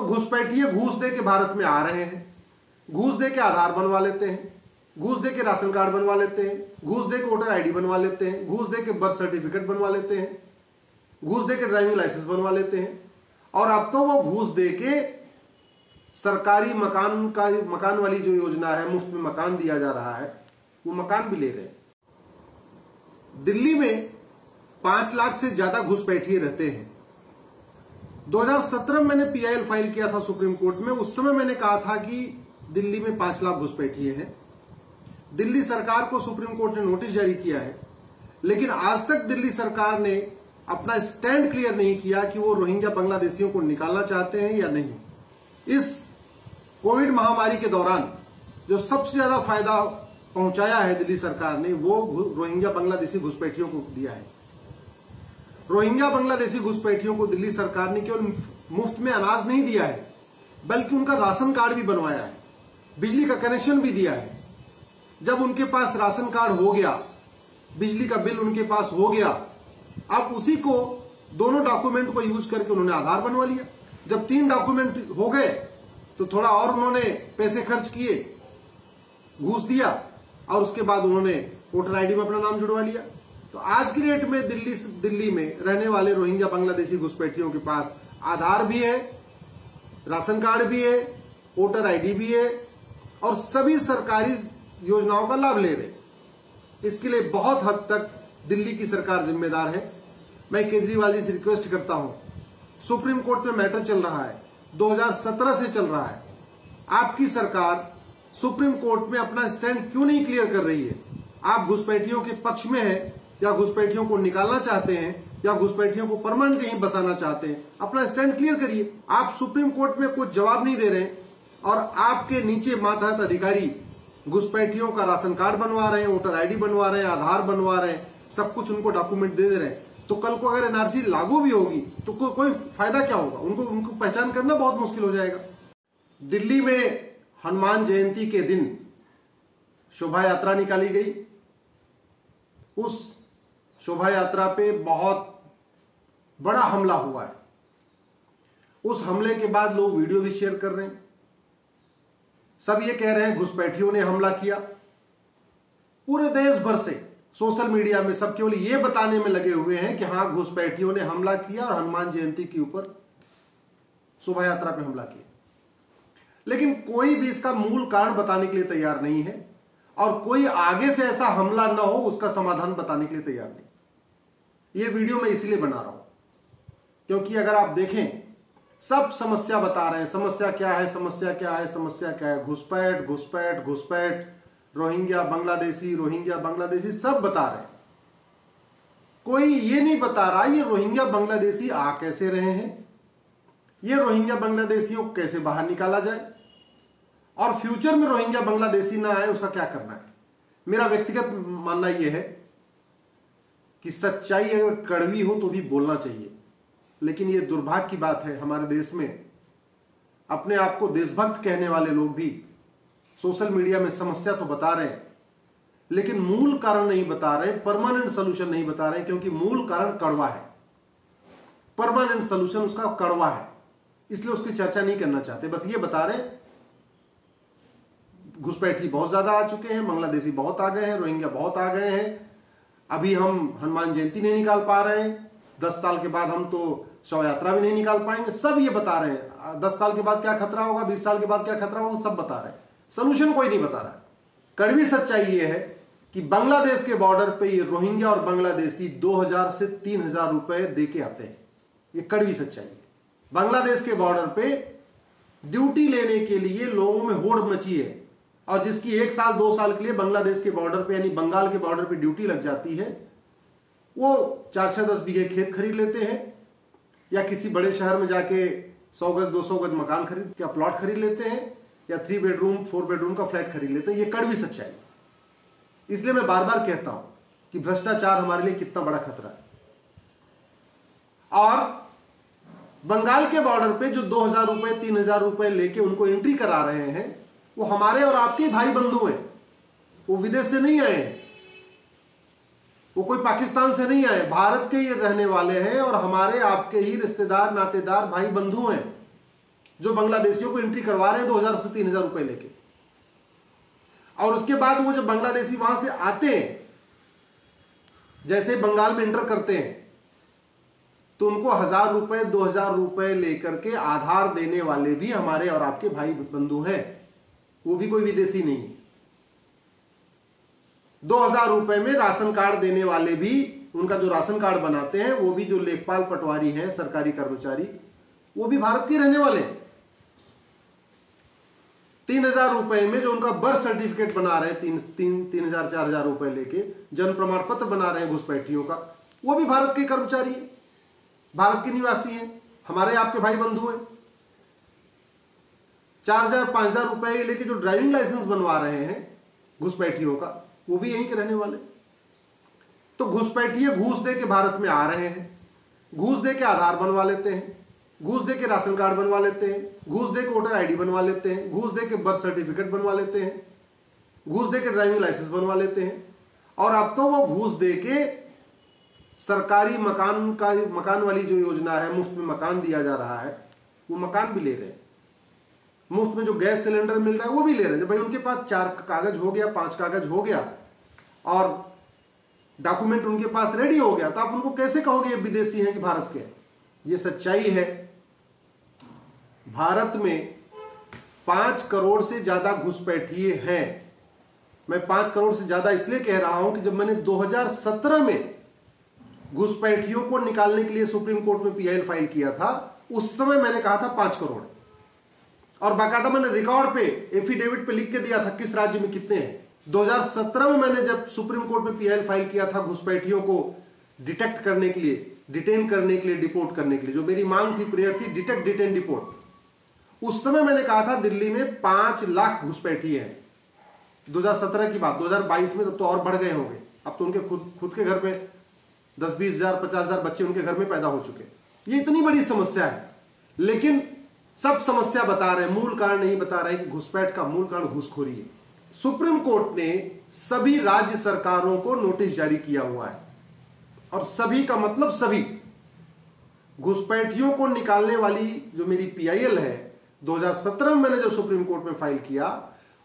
घुसपैठिए घूस दे के भारत में आ रहे हैं, घूस दे के आधार बनवा लेते हैं, घूस दे के राशन कार्ड बनवा लेते हैं, घूस दे के वोटर आईडी बनवा लेते हैं, घूस दे के बर्थ सर्टिफिकेट बनवा लेते हैं, घूस दे के ड्राइविंग लाइसेंस बनवा लेते हैं। और अब तो वो घूस दे के सरकारी मकान वाली जो योजना है, मुफ्त में मकान दिया जा रहा है, वो मकान भी ले रहे हैं। दिल्ली में 5 लाख से ज्यादा घुसपैठिए रहते हैं। 2017 में मैंने पीआईएल फाइल किया था सुप्रीम कोर्ट में। उस समय मैंने कहा था कि दिल्ली में 5 लाख घुसपैठिए हैं। दिल्ली सरकार को सुप्रीम कोर्ट ने नोटिस जारी किया है, लेकिन आज तक दिल्ली सरकार ने अपना स्टैंड क्लियर नहीं किया कि वो रोहिंग्या बांग्लादेशियों को निकालना चाहते हैं या नहीं। इस कोविड महामारी के दौरान जो सबसे ज्यादा फायदा पहुंचाया है दिल्ली सरकार ने, वो रोहिंग्या बांग्लादेशी घुसपैठियों को दिया है। रोहिंग्या बांग्लादेशी घुसपैठियों को दिल्ली सरकार ने केवल मुफ्त में अनाज नहीं दिया है, बल्कि उनका राशन कार्ड भी बनवाया है, बिजली का कनेक्शन भी दिया है। जब उनके पास राशन कार्ड हो गया, बिजली का बिल उनके पास हो गया, अब उसी को दोनों डॉक्यूमेंट को यूज करके उन्होंने आधार बनवा लिया। जब 3 डॉक्यूमेंट हो गए तो थोड़ा और उन्होंने पैसे खर्च किए, घूस दिया, और उसके बाद उन्होंने वोटर आईडी में अपना नाम जुड़वा लिया। तो आज की डेट में दिल्ली में रहने वाले रोहिंग्या बांग्लादेशी घुसपैठियों के पास आधार भी है, राशन कार्ड भी है, वोटर आईडी भी है, और सभी सरकारी योजनाओं का लाभ ले रहे। इसके लिए बहुत हद तक दिल्ली की सरकार जिम्मेदार है। मैं केजरीवाल जी से रिक्वेस्ट करता हूं, सुप्रीम कोर्ट में मैटर चल रहा है, 2017 से चल रहा है। आपकी सरकार सुप्रीम कोर्ट में अपना स्टैंड क्यों नहीं क्लियर कर रही है? आप घुसपैठियों के पक्ष में हैं, या घुसपैठियों को निकालना चाहते हैं, या घुसपैठियों को परमानेंट यहीं बसाना चाहते हैं? अपना स्टैंड क्लियर करिए। आप सुप्रीम कोर्ट में कुछ जवाब नहीं दे रहे, और आपके नीचे मातहत अधिकारी घुसपैठियों का राशन कार्ड बनवा रहे हैं, वोटर आईडी बनवा रहे हैं, आधार बनवा रहे हैं, सब कुछ उनको डॉक्यूमेंट दे रहे हैं। तो कल को अगर एनआरसी लागू भी होगी तो कोई फायदा क्या होगा? उनको पहचान करना बहुत मुश्किल हो जाएगा। दिल्ली में हनुमान जयंती के दिन शोभा यात्रा निकाली गई। उस शोभा यात्रा पे बहुत बड़ा हमला हुआ है। उस हमले के बाद लोग वीडियो भी शेयर कर रहे हैं। सब ये कह रहे हैं घुसपैठियों ने हमला किया। पूरे देश भर से सोशल मीडिया में सब केवल ये बताने में लगे हुए हैं कि हां, घुसपैठियों ने हमला किया और हनुमान जयंती के ऊपर शोभा यात्रा पे हमला किया। लेकिन कोई भी इसका मूल कारण बताने के लिए तैयार नहीं है, और कोई आगे से ऐसा हमला ना हो उसका समाधान बताने के लिए तैयार नहीं। ये वीडियो मैं इसीलिए बना रहा हूं क्योंकि अगर आप देखें, सब समस्या बता रहे हैं। समस्या क्या है, समस्या क्या है, समस्या क्या है? घुसपैठ घुसपैठ घुसपैठ, रोहिंग्या बांग्लादेशी सब बता रहे हैं। कोई ये नहीं बता रहा ये रोहिंग्या बांग्लादेशी आ कैसे रहे हैं, ये रोहिंग्या बांग्लादेशियों को कैसे बाहर निकाला जाए, और फ्यूचर में रोहिंग्या बांग्लादेशी ना आए उसका क्या करना है। मेरा व्यक्तिगत मानना यह है कि सच्चाई अगर कड़वी हो तो भी बोलना चाहिए। लेकिन यह दुर्भाग्य की बात है, हमारे देश में अपने आप को देशभक्त कहने वाले लोग भी सोशल मीडिया में समस्या तो बता रहे हैं, लेकिन मूल कारण नहीं बता रहे, परमानेंट सोल्यूशन नहीं बता रहे, क्योंकि मूल कारण कड़वा है। परमानेंट सोल्यूशन उसका कड़वा है, इसलिए उसकी चर्चा नहीं करना चाहते। बस ये बता रहे घुसपैठी बहुत ज्यादा आ चुके हैं, बांग्लादेशी बहुत आ गए हैं, रोहिंग्या बहुत आ गए हैं, अभी हम हनुमान जयंती नहीं निकाल पा रहे हैं, 10 साल के बाद हम तो शव यात्रा भी नहीं निकाल पाएंगे। सब ये बता रहे हैं 10 साल के बाद क्या खतरा होगा, 20 साल के बाद क्या खतरा होगा, सब बता रहे हैं। सोल्यूशन कोई नहीं बता रहा। कड़वी सच्चाई ये है कि बांग्लादेश के बॉर्डर पे ये रोहिंग्या और बांग्लादेशी 2000 से 3000 रुपए दे के आते हैं। ये कड़वी सच्चाई है। बांग्लादेश के बॉर्डर पे ड्यूटी लेने के लिए लोगों में होड़ मची है, और जिसकी 1 साल 2 साल के लिए बांग्लादेश के बॉर्डर पे यानी बंगाल के बॉर्डर पे ड्यूटी लग जाती है, वो 4-6-10 बीघे खेत खरीद लेते हैं, या किसी बड़े शहर में जाके 100 गज 200 गज मकान खरीद क्या प्लॉट खरीद लेते हैं, या 3 बेडरूम 4 बेडरूम का फ्लैट खरीद लेते हैं। ये कड़वी सच्चाई। इसलिए मैं बार बार कहता हूं कि भ्रष्टाचार हमारे लिए कितना बड़ा खतरा है। और बंगाल के बॉर्डर पे जो 2000 रुपए 3000 रुपए लेके उनको एंट्री करा रहे हैं, वो हमारे और आपके भाई बंधु हैं। वो विदेश से नहीं आए हैं, वो कोई पाकिस्तान से नहीं आए, भारत के ही रहने वाले हैं, और हमारे आपके ही रिश्तेदार नातेदार भाई बंधु हैं। जो बांग्लादेशियों को एंट्री करवा रहे हैं 2000 से 3000 रुपए लेके। और उसके बाद वो जब बांग्लादेशी वहां से आते हैं, जैसे बंगाल में एंटर करते हैं, तो उनको 1000 रुपए 2000 रुपए लेकर के आधार देने वाले भी हमारे और आपके भाई बंधु हैं, वो भी कोई विदेशी नहीं है। 2000 रुपए में राशन कार्ड देने वाले भी, उनका जो राशन कार्ड बनाते हैं वो भी, जो लेखपाल पटवारी हैं सरकारी कर्मचारी, वो भी भारत के रहने वाले हैं। 3000 रुपए में जो उनका बर्थ सर्टिफिकेट बना रहे हैं, 3000 4000 रुपए लेके जन्म प्रमाण पत्र बना रहे हैं घुसपैठियों का, वो भी भारत के कर्मचारी है, भारत के निवासी हैं, हमारे आपके भाई बंधु हैं। 4000 5000 रुपए लेके जो ड्राइविंग लाइसेंस बनवा रहे हैं घुसपैठियों का, वो भी यहीं के रहने वाले। तो घुसपैठिए घूस दे के भारत में आ रहे हैं, घूस दे के आधार बनवा लेते हैं, घूस दे के राशन कार्ड बनवा लेते हैं, घूस दे के वोटर आईडी बनवा लेते हैं, घूस दे के बर्थ सर्टिफिकेट बनवा लेते हैं, घूस दे के ड्राइविंग लाइसेंस बनवा लेते हैं। और अब तो वो घूस दे के सरकारी मकान वाली जो योजना है, मुफ्त में मकान दिया जा रहा है, वो मकान भी ले रहे हैं। मुफ्त में जो गैस सिलेंडर मिल रहा है वो भी ले रहे हैं। जब भाई उनके पास 4 कागज हो गया, 5 कागज हो गया और डॉक्यूमेंट उनके पास रेडी हो गया, तो आप उनको कैसे कहोगे ये विदेशी हैं कि भारत के? ये सच्चाई है। भारत में 5 करोड़ से ज्यादा घुसपैठिए हैं। मैं 5 करोड़ से ज्यादा इसलिए कह रहा हूं कि जब मैंने 2017 में घुसपैठियों को निकालने के लिए सुप्रीम कोर्ट में पीआईएल फाइल किया था, उस समय मैंने कहा था 5 करोड़, और बाकायदा मैंने रिकॉर्ड पे, एफिडेविट पे लिख के दिया था किस राज्य में कितने हैं। 2017 में मैंने जब सुप्रीम कोर्ट में पीआईएल फाइल किया था घुसपैठियों को डिटेक्ट करने के लिए, डिटेन करने के लिए, डिपोर्ट करने के लिए, जो मेरी मांग थी, प्रेयर थी, डिटेक्ट, डिटेन, डिपोर्ट, उस समय मैंने कहा था दिल्ली में 5 लाख घुसपैठिए हैं। 2017 की बात, 2022 में तो और बढ़ गए होंगे। अब तो उनके खुद के घर में 10-20 हजार 50 हजार बच्चे उनके घर में पैदा हो चुके। ये इतनी बड़ी समस्या है, लेकिन सब समस्या बता रहे हैं, मूल कारण नहीं बता रहे कि घुसपैठ का मूल कारण घूसखोरी है। सुप्रीम कोर्ट ने सभी राज्य सरकारों को नोटिस जारी किया हुआ है, और सभी का मतलब सभी, घुसपैठियों को निकालने वाली जो मेरी पीआईएल है 2017 में मैंने जो सुप्रीम कोर्ट में फाइल किया,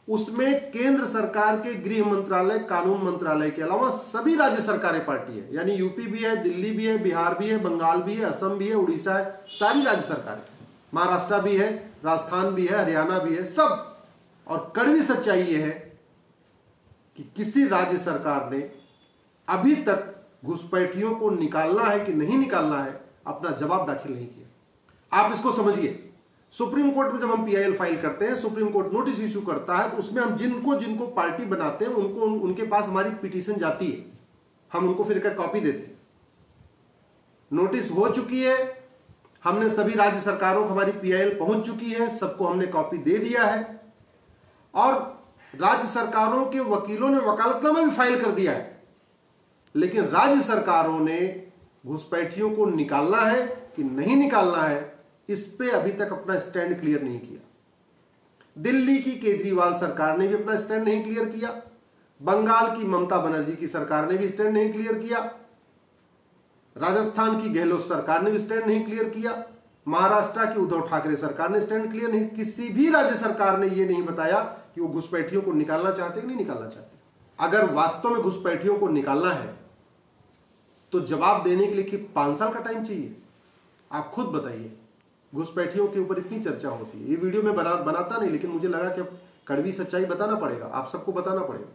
उसमें केंद्र सरकार के गृह मंत्रालय, कानून मंत्रालय के अलावा सभी राज्य सरकारें पार्टी है, यानी यूपी भी है, दिल्ली भी है, बिहार भी है, बंगाल भी है, असम भी है, उड़ीसा है, सारी राज्य सरकारें, महाराष्ट्र भी है, राजस्थान भी है, हरियाणा भी है, सब। और कड़वी सच्चाई यह है कि किसी राज्य सरकार ने अभी तक घुसपैठियों को निकालना है कि नहीं निकालना है, अपना जवाब दाखिल नहीं किया। आप इसको समझिए, सुप्रीम कोर्ट में जब हम पीआईएल फाइल करते हैं, सुप्रीम कोर्ट नोटिस इशू करता है, तो उसमें हम जिनको पार्टी बनाते हैं उनके पास हमारी पिटीशन जाती है, हम उनको फिर एक कॉपी देते हैं। नोटिस हो चुकी है, हमने सभी राज्य सरकारों को, हमारी पीआईएल पहुंच चुकी है, सबको हमने कॉपी दे दिया है, और राज्य सरकारों के वकीलों ने वकालतनामा भी फाइल कर दिया है। लेकिन राज्य सरकारों ने घुसपैठियों को निकालना है कि नहीं निकालना है, इस पे अभी तक अपना स्टैंड क्लियर नहीं किया। दिल्ली की केजरीवाल सरकार ने भी अपना स्टैंड नहीं क्लियर किया, बंगाल की ममता बनर्जी की सरकार ने भी स्टैंड नहीं क्लियर किया, राजस्थान की गहलोत सरकार ने भी स्टैंड नहीं क्लियर किया, महाराष्ट्र की उद्धव ठाकरे सरकार ने स्टैंड क्लियर नहीं, किसी भी राज्य सरकार ने यह नहीं बताया कि वो घुसपैठियों को निकालना चाहते कि नहीं निकालना चाहते। अगर वास्तव में घुसपैठियों को निकालना है तो जवाब देने के लिए कि 5 साल का टाइम चाहिए? आप खुद बताइए। घुसपैठियों के ऊपर इतनी चर्चा होती है, ये वीडियो में बनाता नहीं, लेकिन मुझे लगा कि अब कड़वी सच्चाई बताना पड़ेगा, आप सबको बताना पड़ेगा।